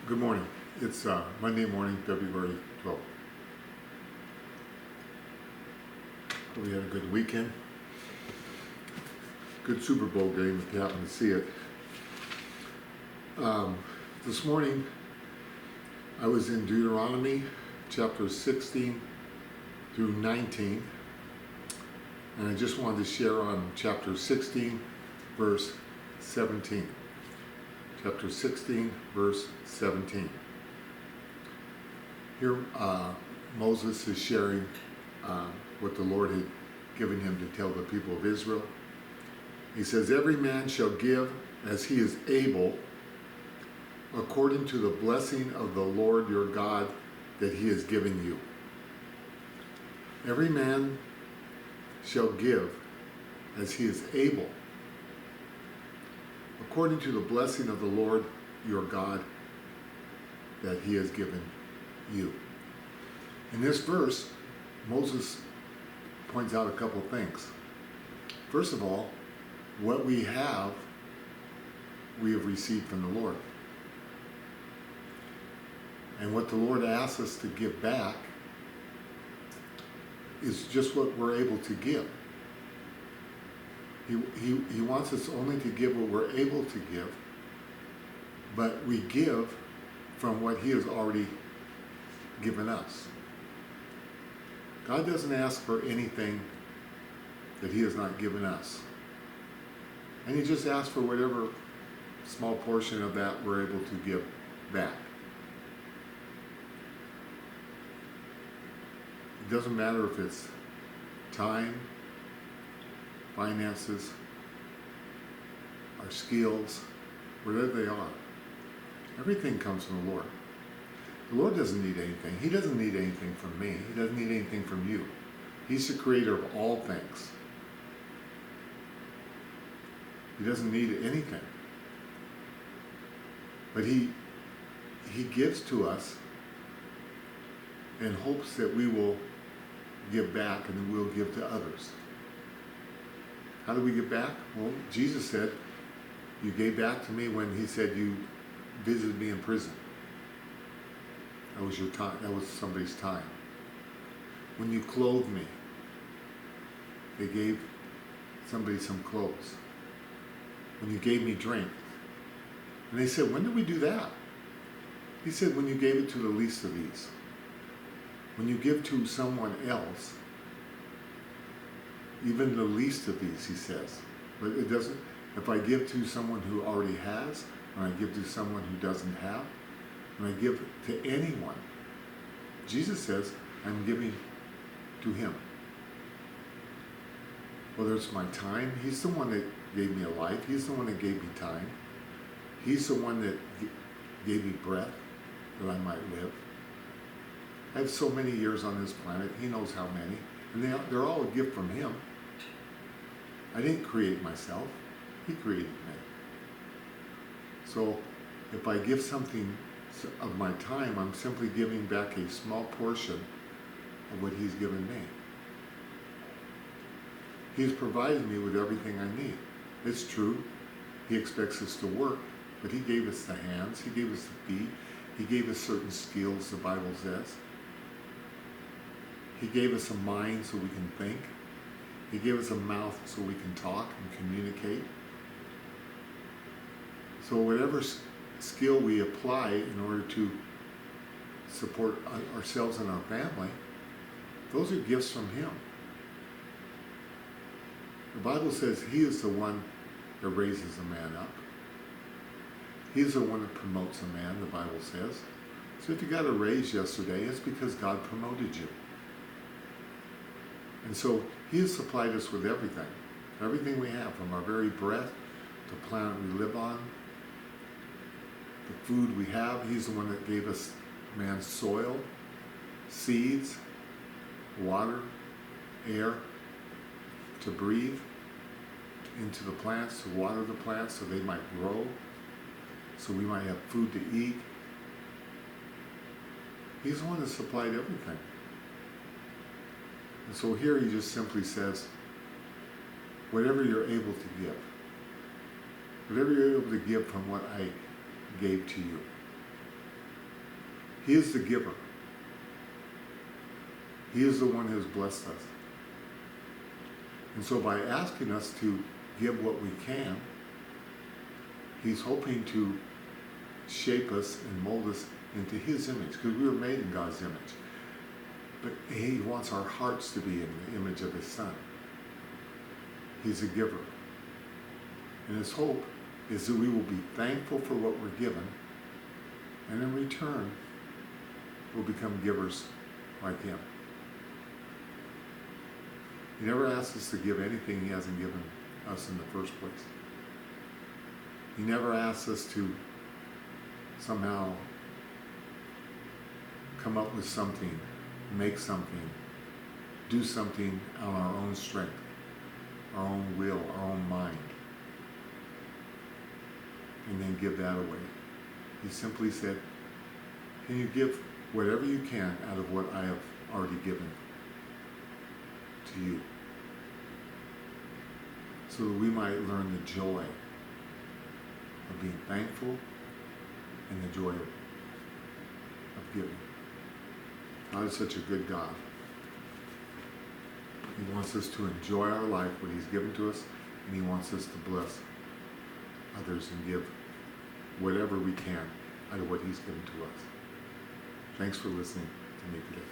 Good morning. It's Monday morning, February 12th. Hope you had a good weekend. Good Super Bowl game if you happen to see it. This morning I was in Deuteronomy chapter 16 through 19, and I just wanted to share on chapter 16 verse 17. Chapter 16 verse 17. Here Moses is sharing what the Lord had given him to tell the people of Israel. He says, "Every man shall give as he is able, according to the blessing of the Lord your God that he has given you." Every man shall give as he is able, according to the blessing of the Lord your God that he has given you. In this verse, Moses points out a couple things. First of all, what we have received from the Lord. And what the Lord asks us to give back is just what we're able to give. He wants us only to give what we're able to give, but we give from what he has already given us. God doesn't ask for anything that he has not given us. And he just asks for whatever small portion of that we're able to give back. It doesn't matter if it's time, finances, our skills, whatever they are. Everything comes from the Lord. The Lord doesn't need anything. He doesn't need anything from me. He doesn't need anything from you. He's the creator of all things. He doesn't need anything. But he gives to us in hopes that we will give back and then we'll give to others. How do we give back? Well, Jesus said, you gave back to me when he said you visited me in prison. That was your time. That was somebody's time. When you clothed me, they gave somebody some clothes. When you gave me drink. And they said, when did we do that? He said, when you gave it to the least of these. When you give to someone else, even the least of these, he says. But it doesn't, if I give to someone who already has, and I give to someone who doesn't have, and I give to anyone, Jesus says, I'm giving to him. Whether it's my time, he's the one that gave me a life. He's the one that gave me time. He's the one that gave me breath that I might live. I have so many years on this planet. He knows how many. And they're all a gift from him. I didn't create myself. He created me. So if I give something of my time, I'm simply giving back a small portion of what he's given me. He's provided me with everything I need. It's true. He expects us to work, but he gave us the hands. He gave us the feet. He gave us certain skills, the Bible says. He gave us a mind so we can think. He gave us a mouth so we can talk and communicate. So whatever skill we apply in order to support ourselves and our family, those are gifts from him. The Bible says he is the one that raises a man up. He's the one that promotes a man, the Bible says. So if you got a raise yesterday, it's because God promoted you. And so he has supplied us with everything. Everything we have, from our very breath, the planet we live on, the food we have. He's the one that gave us man's soil, seeds, water, air, to breathe into the plants, to water the plants so they might grow, so we might have food to eat. He's the one that supplied everything. And so here he just simply says, whatever you're able to give, whatever you're able to give from what I gave to you. He is the giver. He is the one who has blessed us. And so by asking us to give what we can, He's hoping to shape us and mold us into His image, because we were made in God's image. But He wants our hearts to be in the image of His Son. He's a giver. And His hope is that we will be thankful for what we're given, and in return, we'll become givers like Him. He never asks us to give anything He hasn't given us in the first place. He never asks us to somehow come up with something, make something, do something on our own strength, our own will, our own mind, and then give that away. He simply said, can you give whatever you can out of what I have already given to you, so that we might learn the joy of being thankful and the joy of giving. God is such a good God. He wants us to enjoy our life, what He's given to us, and He wants us to bless others and give whatever we can out of what He's given to us. Thanks for listening to me today.